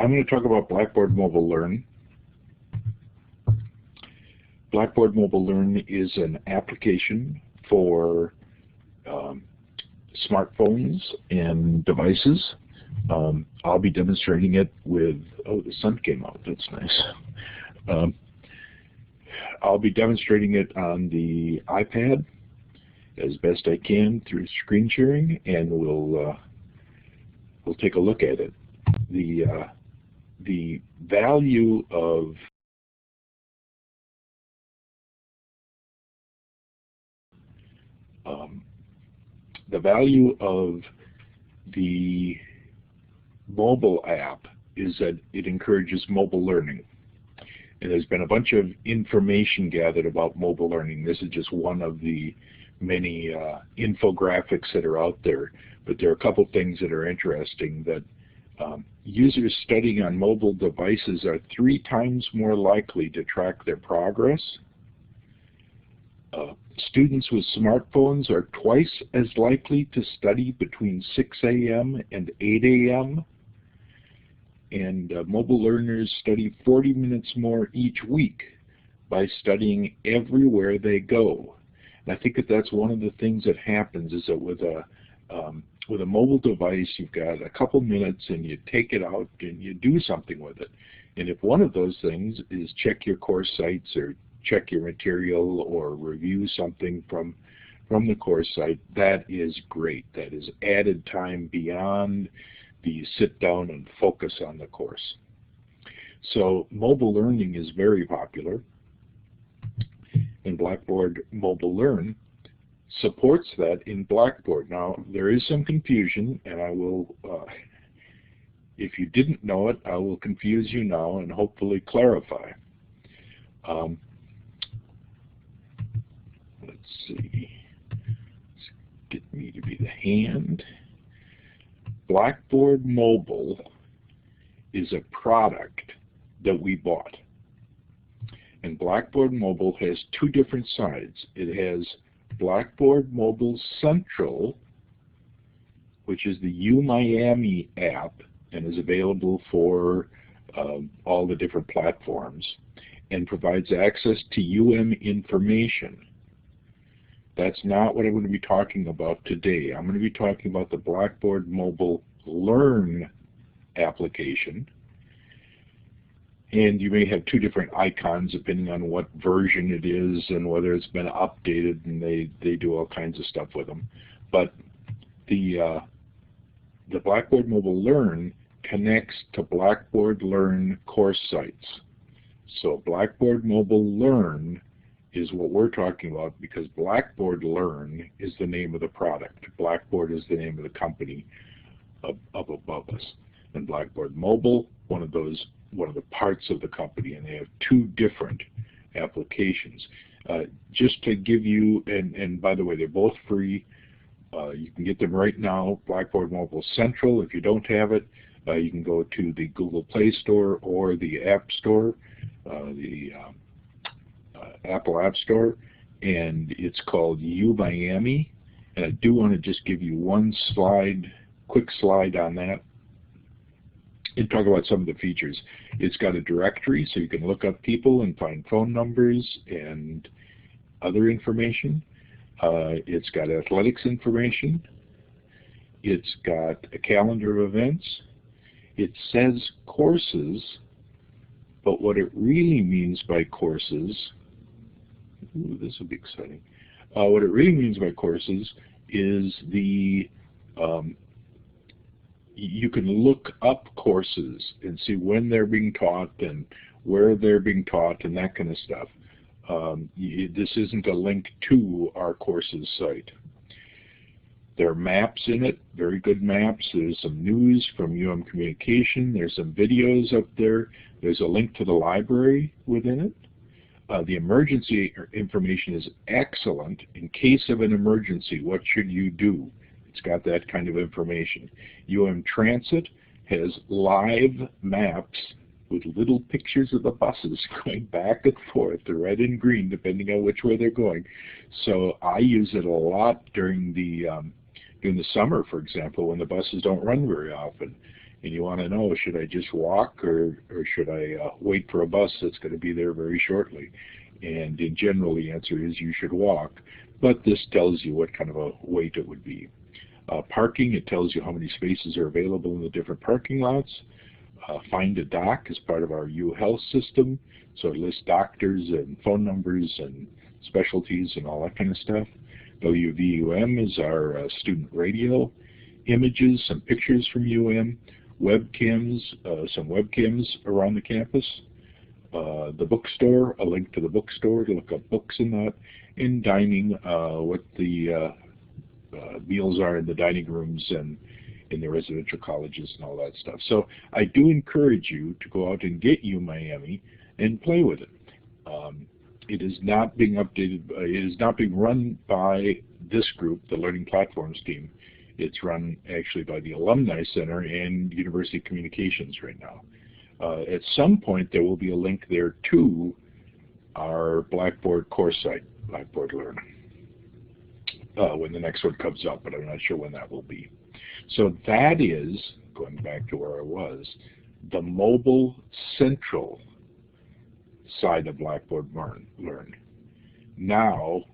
I'm going to talk about Blackboard Mobile Learn. Blackboard Mobile Learn is an application for smartphones and devices. I'll be demonstrating it with, oh, the sun came out, that's nice. I'll be demonstrating it on the iPad as best I can through screen sharing, and we'll take a look at it. The value of the mobile app is that it encourages mobile learning. And there's been a bunch of information gathered about mobile learning. This is just one of the many infographics that are out there. But there are a couple things that are interesting, that users studying on mobile devices are 3 times more likely to track their progress. Students with smartphones are twice as likely to study between 6 a.m. and 8 a.m. And mobile learners study 40 minutes more each week by studying everywhere they go. And I think that that's one of the things that happens, is that with a mobile device, you've got a couple minutes and you take it out and you do something with it. And if one of those things is check your course sites or check your material or review something from the course site, that is great. That is added time beyond the sit down and focus on the course. So mobile learning is very popular, and Blackboard Mobile Learn supports that in Blackboard. Now, there is some confusion, and I will, if you didn't know it, I will confuse you now and hopefully clarify. Let's see. Let's get me to be the hand. Blackboard Mobile is a product that we bought. And Blackboard Mobile has 2 different sides. It has Blackboard Mobile Central, which is the UMiami app and is available for all the different platforms and provides access to UM information. That's not what I'm going to be talking about today. I'm going to be talking about the Blackboard Mobile Learn application. And you may have 2 different icons depending on what version it is and whether it's been updated, and they do all kinds of stuff with them. But the Blackboard Mobile Learn connects to Blackboard Learn course sites. So Blackboard Mobile Learn is what we're talking about, because Blackboard Learn is the name of the product. Blackboard is the name of the company up above us. And Blackboard Mobile, one of the parts of the company, and they have 2 different applications. Just to give you, and by the way, they're both free. You can get them right now. Blackboard Mobile Central, if you don't have it, you can go to the Google Play Store or the App Store, the Apple App Store, and it's called UMiami. And I do want to just give you one quick slide on that and talk about some of the features. It's got a directory, so you can look up people and find phone numbers and other information. It's got athletics information. It's got a calendar of events. It says courses, but what it really means by courses, ooh, this will be exciting. What it really means by courses is you can look up courses and see when they're being taught and where they're being taught and that kind of stuff. This isn't a link to our courses site. There are maps in it, very good maps. There's some news from UM Communication. There's some videos up there. There's a link to the library within it. The emergency information is excellent. In case of an emergency, what should you do? It's got that kind of information. UM Transit has live maps with little pictures of the buses going back and forth, the red and green, depending on which way they're going. So I use it a lot during the summer, for example, when the buses don't run very often. and you want to know, should I just walk or should I wait for a bus that's going to be there very shortly? And in general, the answer is you should walk, but this tells you what kind of a wait it would be. Parking, it tells you how many spaces are available in the different parking lots. Find a doc is part of our U-Health system, so it lists doctors and phone numbers and specialties and all that kind of stuff. WVUM is our student radio. Images, some pictures from UM. Webcams, some webcams around the campus. The bookstore, a link to the bookstore to look up books in that. In dining, what the meals are in the dining rooms and in the residential colleges and all that stuff. So I do encourage you to go out and get UMiami and play with it. It is not being updated, it is not being run by this group, the Learning Platforms team. It's run actually by the Alumni Center and University Communications right now. At some point there will be a link there to our Blackboard course site, Blackboard Learn, when the next one comes up, but I'm not sure when that will be. So that is, going back to where I was, the mobile central side of Blackboard Learn. Now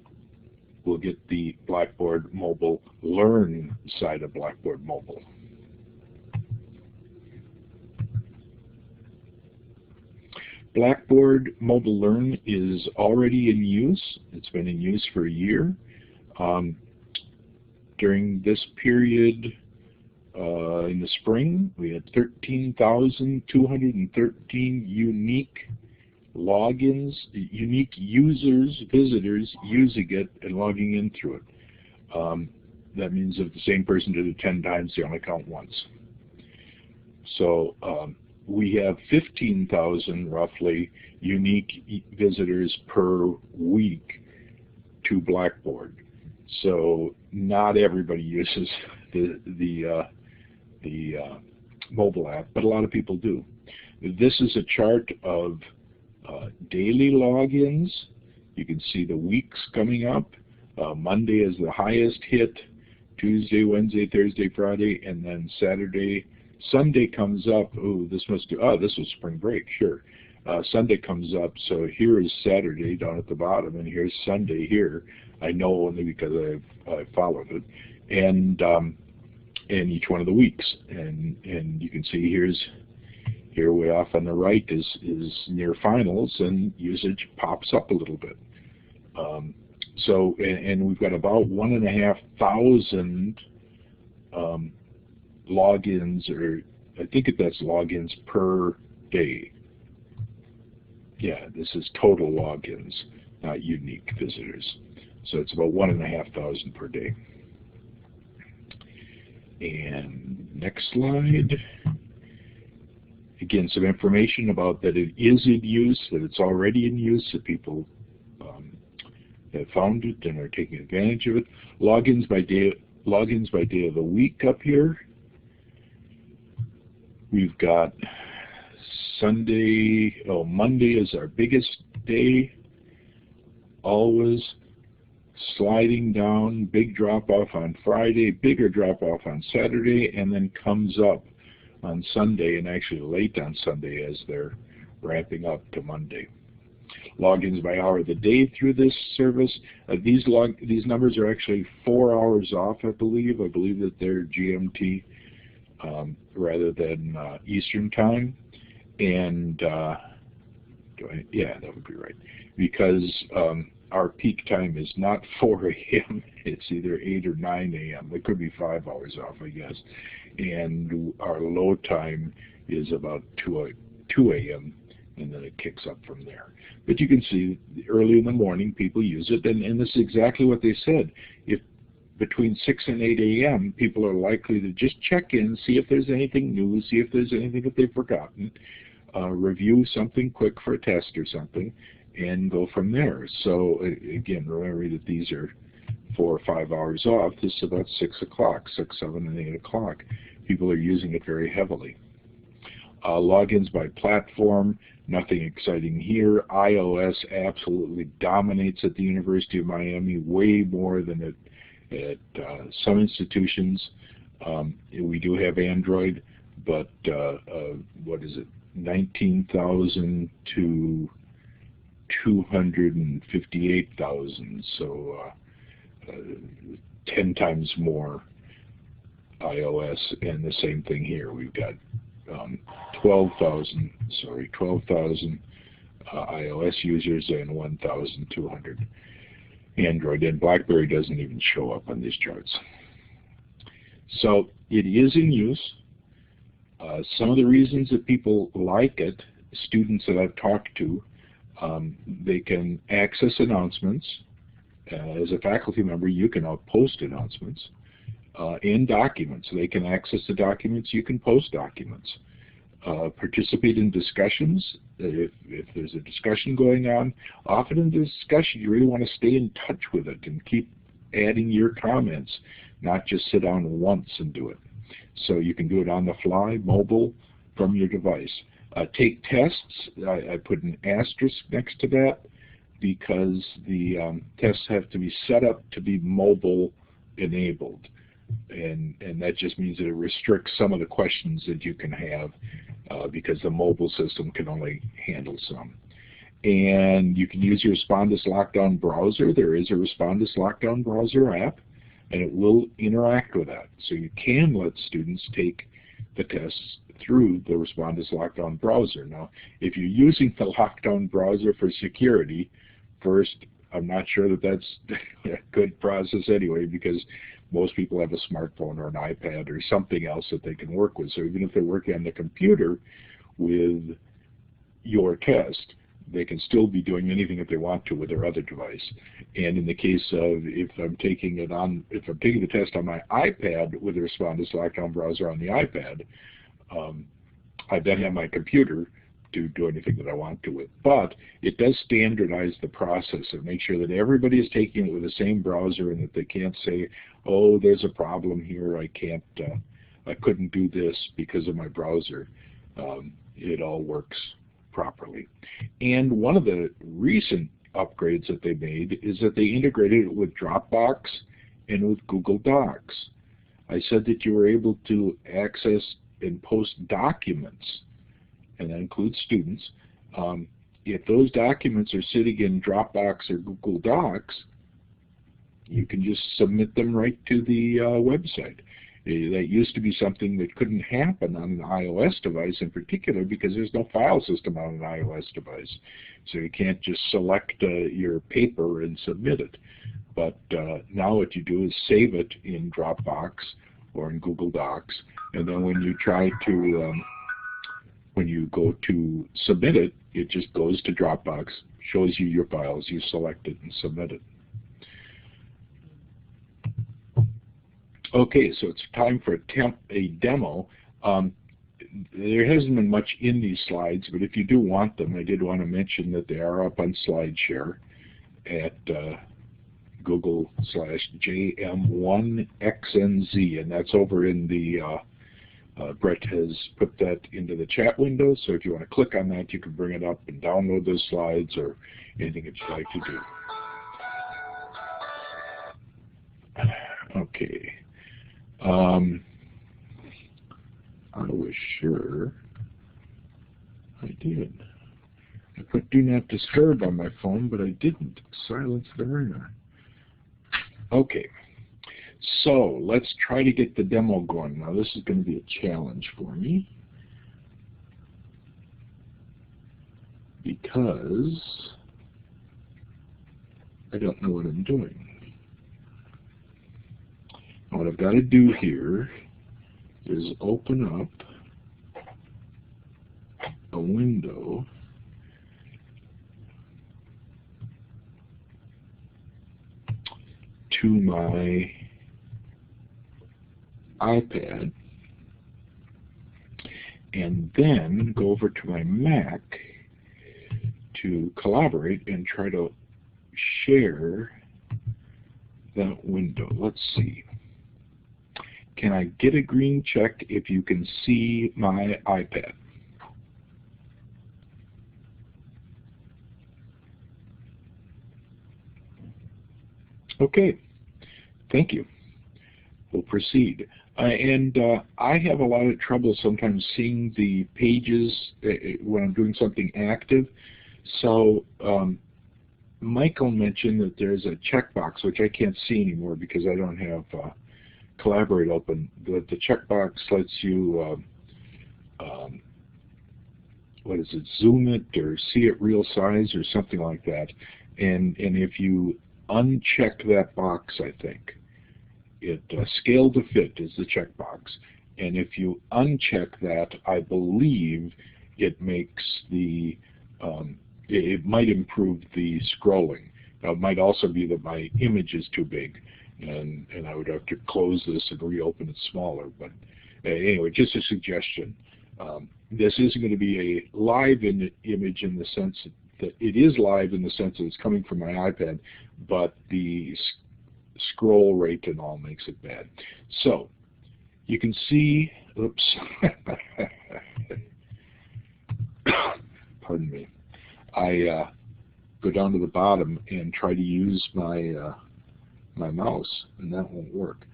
we'll get the Blackboard Mobile Learn side of Blackboard Mobile. Blackboard Mobile Learn is already in use. It's been in use for a year. During this period in the spring, we had 13,213 unique logins, unique users, visitors using it and logging in through it. That means if the same person did it 10 times, they only count once. So we have 15,000 roughly unique visitors per week to Blackboard. So not everybody uses the mobile app, but a lot of people do. This is a chart of daily logins. You can see the weeks coming up. Monday is the highest hit, Tuesday, Wednesday, Thursday, Friday, and then Saturday. Sunday comes up. Ooh, this must do. Oh, this was spring break. Sure. Sunday comes up. So here is Saturday down at the bottom, and here's Sunday here. I know only because I've followed it, and each one of the weeks. And you can see here way off on the right is near finals, and usage pops up a little bit. So we've got about 1,500 logins, or I think that's logins per day. Yeah, this is total logins, not unique visitors. So it's about 1,500 per day. And next slide. Again, some information about that it is in use, that it's already in use, that people have found it and are taking advantage of it. Logins by day of the week up here. We've got Monday is our biggest day, always sliding down, big drop off on Friday, bigger drop off on Saturday, and then comes up on Sunday, and actually late on Sunday as they're ramping up to Monday. Logins by hour of the day through this service. These numbers are actually 4 hours off, I believe. I believe that they're GMT rather than Eastern time. And yeah, that would be right. Because our peak time is not 4 a.m. It's either 8 or 9 a.m. It could be 5 hours off, I guess. And our low time is about 2 a.m. and then it kicks up from there. But you can see early in the morning people use it, and this is exactly what they said. If between 6 and 8 a.m. people are likely to just check in, see if there's anything new, see if there's anything that they've forgotten, review something quick for a test or something, and go from there. So again, remember that these are 4 or 5 hours off. This is about 6 o'clock, 6, 7, and 8 o'clock. People are using it very heavily. Logins by platform, nothing exciting here. iOS absolutely dominates at the University of Miami, way more than at some institutions. We do have Android. but what is it, 19,000 to 258,000, so 10 times more iOS, and the same thing here. We've got 12,000 iOS users and 1,200 Android, and BlackBerry doesn't even show up on these charts. So it is in use. Some of the reasons that people like it, students that I've talked to, they can access announcements. As a faculty member, you can post announcements and documents. They can access the documents, you can post documents. Participate in discussions. If there's a discussion going on, often in the discussion you really want to stay in touch with it and keep adding your comments, not just sit down once and do it. So you can do it on the fly, mobile, from your device. Take tests. I put an asterisk next to that because the tests have to be set up to be mobile enabled. And that just means that it restricts some of the questions that you can have because the mobile system can only handle some. And you can use your Respondus Lockdown browser. There is a Respondus Lockdown browser app, and it will interact with that. So you can let students take the tests through the Respondus Lockdown browser. Now, if you're using the Lockdown browser for security, first, I'm not sure that that's a good process anyway, because most people have a smartphone or an iPad or something else that they can work with. So even if they're working on the computer with your test, they can still be doing anything that they want to with their other device. And in the case of if I'm taking the test on my iPad with the Respondus Lockdown browser on the iPad, I then have my computer to do anything that I want to with. But it does standardize the process and make sure that everybody is taking it with the same browser and that they can't say, oh, there's a problem here, I couldn't do this because of my browser. It all works properly. And one of the recent upgrades that they made is that they integrated it with Dropbox and with Google Docs. I said that you were able to access and post documents, and that includes students. If those documents are sitting in Dropbox or Google Docs, you can just submit them right to the website. That used to be something that couldn't happen on an iOS device in particular because there's no file system on an iOS device. So you can't just select your paper and submit it. But now what you do is save it in Dropbox or in Google Docs, and then when you try to when you go to submit it, it just goes to Dropbox, shows you your files, you select it and submit it. Okay, so it's time for a demo. There hasn't been much in these slides, but if you do want them, I did want to mention that they are up on SlideShare at Google/JM1XNZ, and that's over in the Brett has put that into the chat window, so if you want to click on that, you can bring it up and download those slides or anything that you'd like to do. Okay. I was sure I did. I put Do Not Disturb on my phone, but I didn't. Silence the ringer. Okay. So let's try to get the demo going. Now this is going to be a challenge for me because I don't know what I'm doing. And what I've got to do here is open up a window to my iPad and then go over to my Mac to collaborate and try to share that window. Let's see. Can I get a green check if you can see my iPad? Okay, thank you. We'll proceed. I have a lot of trouble sometimes seeing the pages when I'm doing something active. So Michael mentioned that there's a checkbox, which I can't see anymore because I don't have Collaborate open. The checkbox lets you, what is it, zoom it or see it real size or something like that. And if you uncheck that box, I think, it scale to fit is the checkbox. And if you uncheck that, I believe it makes the, it might improve the scrolling. Now, it might also be that my image is too big, and I would have to close this and reopen it smaller. But anyway, just a suggestion. This isn't going to be a live image in the sense that it is live in the sense that it's coming from my iPad, but the scroll rate and all makes it bad. So you can see, oops, pardon me. I go down to the bottom and try to use my my mouse, and that won't work.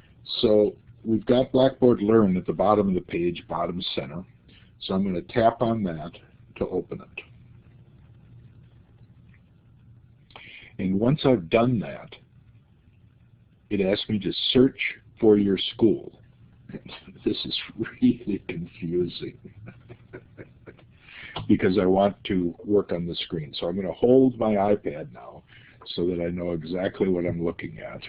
So we've got Blackboard Learn at the bottom of the page, bottom center. So I'm going to tap on that to open it. And once I've done that, it asks me to search for your school. This is really confusing because I want to work on the screen. So I'm going to hold my iPad now so that I know exactly what I'm looking at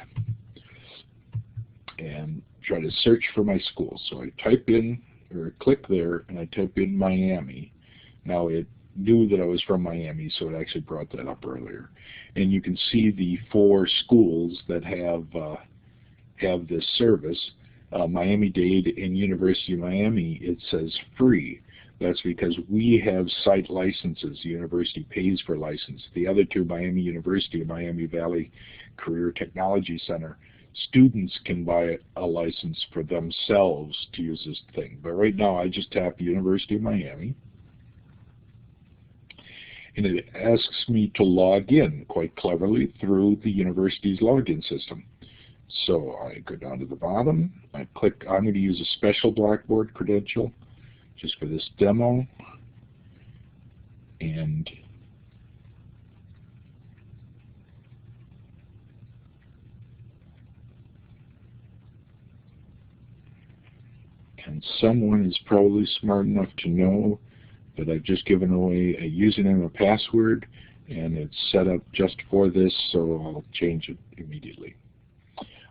and try to search for my school. So I type in, or click there, and I type in Miami. Now it knew that I was from Miami, so it actually brought that up earlier. And you can see the 4 schools that have this service. Miami-Dade and University of Miami, it says free. That's because we have site licenses. The university pays for license. The other 2, Miami University and Miami Valley Career Technology Center, students can buy a license for themselves to use this thing. But right now I just tap University of Miami, and it asks me to log in quite cleverly through the university's login system. So I go down to the bottom, I click, I'm going to use a special Blackboard credential just for this demo, and someone is probably smart enough to know that I've just given away a username and a password, and it's set up just for this, so I'll change it immediately.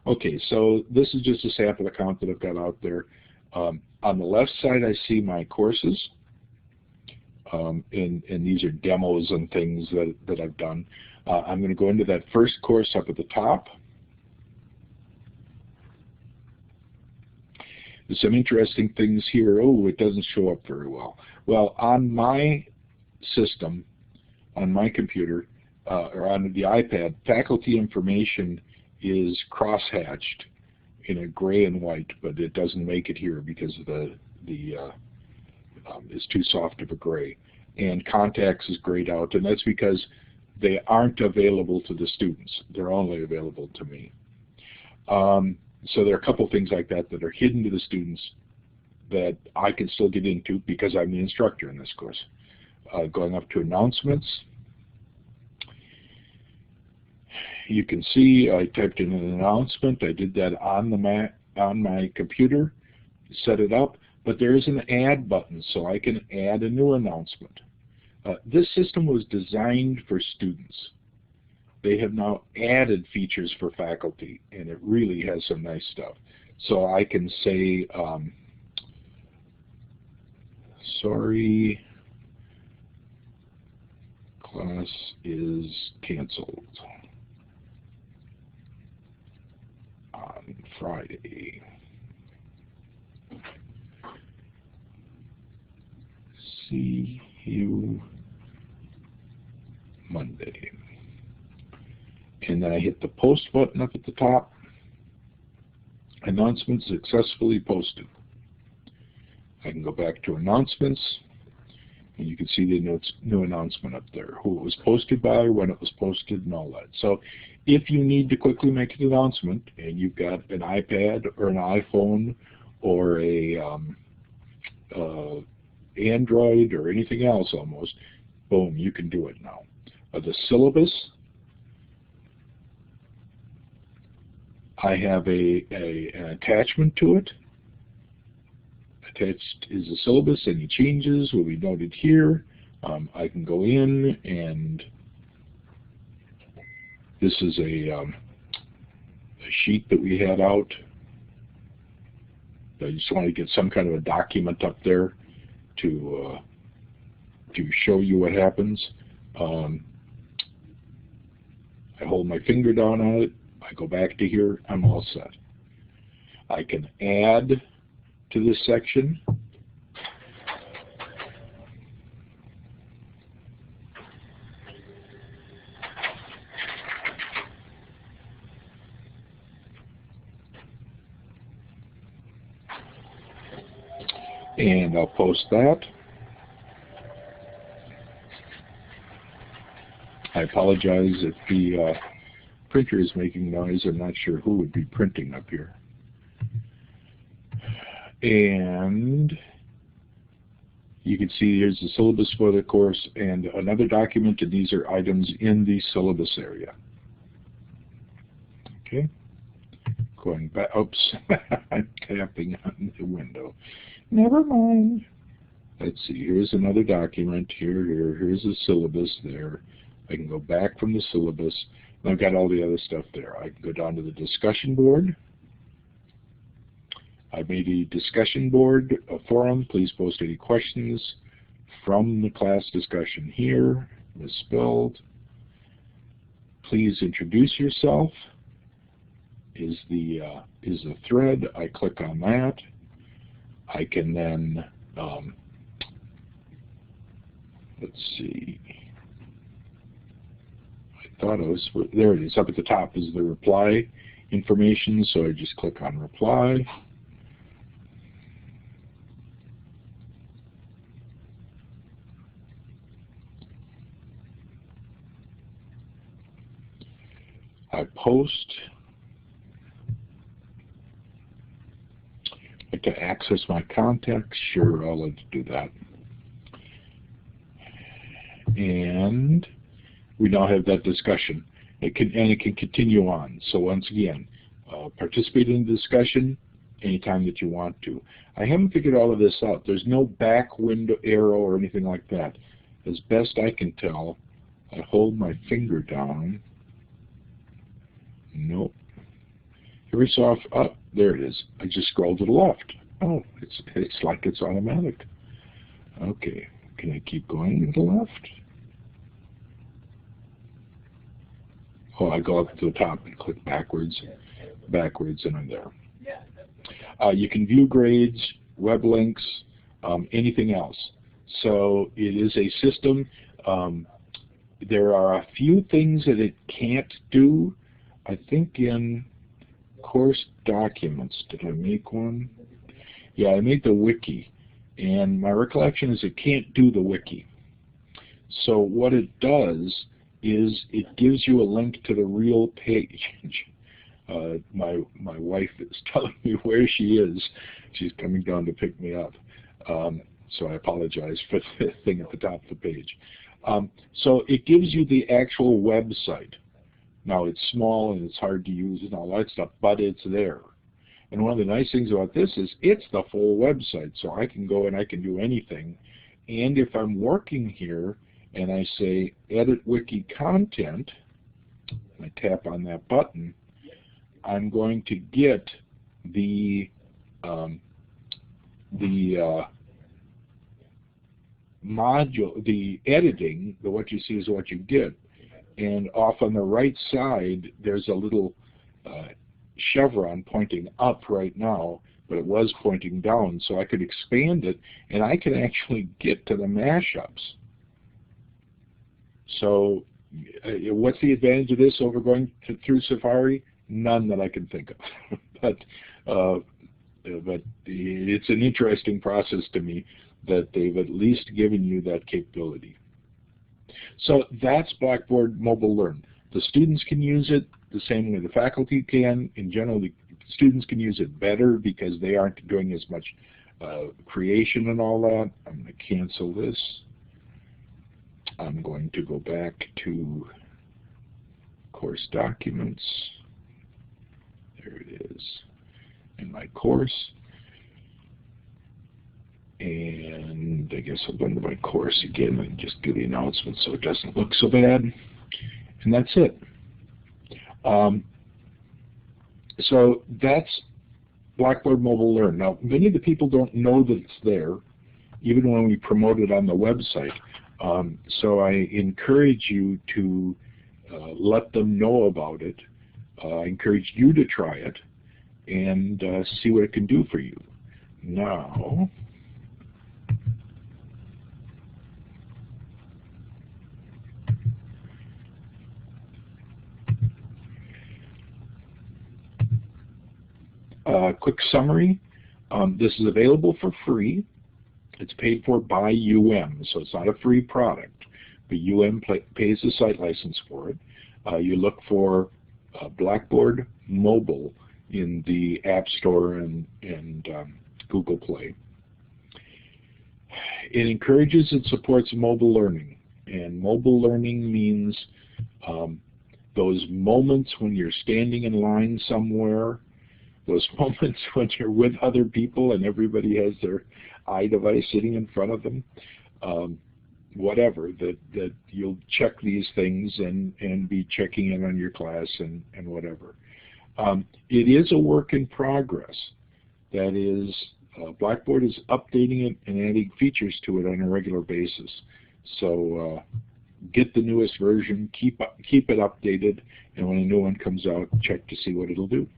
Okay, so this is just a sample account that I've got out there. On the left side, I see my courses, and these are demos and things that I've done. I'm going to go into that first course up at the top. There's some interesting things here. Oh, it doesn't show up very well. Well, on my system, on my computer, or on the iPad, faculty information is crosshatched in a gray and white, but it doesn't make it here because of it's too soft of a gray. And contacts is grayed out, and that's because they aren't available to the students. They're only available to me. So there are a couple things like that that are hidden to the students that I can still get into because I'm the instructor in this course. Going up to announcements, you can see I typed in an announcement. I did that on my computer, set it up, but there is an add button, so I can add a new announcement. This system was designed for students. They have now added features for faculty, and it really has some nice stuff. So I can say, sorry, class is canceled on Friday. See you Monday. And then I hit the post button up at the top. Announcements successfully posted. I can go back to announcements, and you can see the new announcement up there, who it was posted by, when it was posted, and all that. So if you need to quickly make an announcement, and you've got an iPad or an iPhone or a Android or anything else almost, boom, you can do it now. The syllabus, I have an attachment to it. Attached is the syllabus. Any changes will be noted here. I can go in, and this is a sheet that we had out. I just want to get some kind of a document up there to show you what happens. I hold my finger down on it. I go back to here. I'm all set. I can add to this section. And I'll post that. I apologize if the printer is making noise. I'm not sure who would be printing up here. And you can see here's the syllabus for the course and another document, and these are items in the syllabus area. Okay. Going back, oops, I'm tapping on the window. Never mind. Let's see, here's another document, here's the syllabus there. I can go back from the syllabus, and I've got all the other stuff there. I can go down to the discussion board. I made a discussion board, a forum. Please post any questions from the class discussion here. Misspelled. Please introduce yourself. Is the thread. I click on that. I can then, let's see, I thought I was, there it is, up at the top is the reply information, so I just click on reply. I post. To access my contacts, sure, I'll let you do that. And we now have that discussion. It can continue on. So once again, participate in the discussion anytime that you want to. I haven't figured all of this out. There's no back window arrow or anything like that. As best I can tell, I hold my finger down. Nope. Every so often, oh, there it is. I just scroll to the left. Oh, it's like it's automatic. Okay, can I keep going to the left? Oh, I go up to the top and click backwards, and I'm there. You can view grades, web links, anything else. So it is a system. There are a few things that it can't do. I think in course documents, did I make one? Yeah, I made the wiki, and my recollection is it can't do the wiki. So what it does is it gives you a link to the real page. My wife is telling me where she is. She's coming down to pick me up. So I apologize for the thing at the top of the page. So it gives you the actual website. Now it's small and it's hard to use and all that stuff, but it's there. And one of the nice things about this is it's the full website, so I can go and I can do anything. And if I'm working here and I say edit wiki content, I tap on that button, I'm going to get the module, the editing, the what you see is what you get. And off on the right side, there's a little chevron pointing up right now, but it was pointing down, so I could expand it, and I can actually get to the mashups. So what's the advantage of this over going through Safari? None that I can think of. but it's an interesting process to me that they've at least given you that capability. So that's Blackboard Mobile Learn. The students can use it the same way the faculty can. In general, the students can use it better because they aren't doing as much creation and all that. I'm going to cancel this. I'm going to go back to course documents. There it is in my course. And I guess I'll go into my course again and just do the announcement so it doesn't look so bad. And that's it. So that's Blackboard Mobile Learn. Now, many of the people don't know that it's there, even when we promote it on the website. So I encourage you to let them know about it. I encourage you to try it and see what it can do for you. Now, quick summary. This is available for free. It's paid for by UM, so it's not a free product, but UM pays the site license for it. You look for Blackboard Mobile in the App Store and Google Play. It encourages and supports mobile learning, and mobile learning means those moments when you're standing in line somewhere, those moments when you're with other people and everybody has their iDevice sitting in front of them, whatever, that you'll check these things and be checking in on your class and whatever. It is a work in progress. That is, Blackboard is updating it and adding features to it on a regular basis. So get the newest version, keep it updated, and when a new one comes out, check to see what it'll do.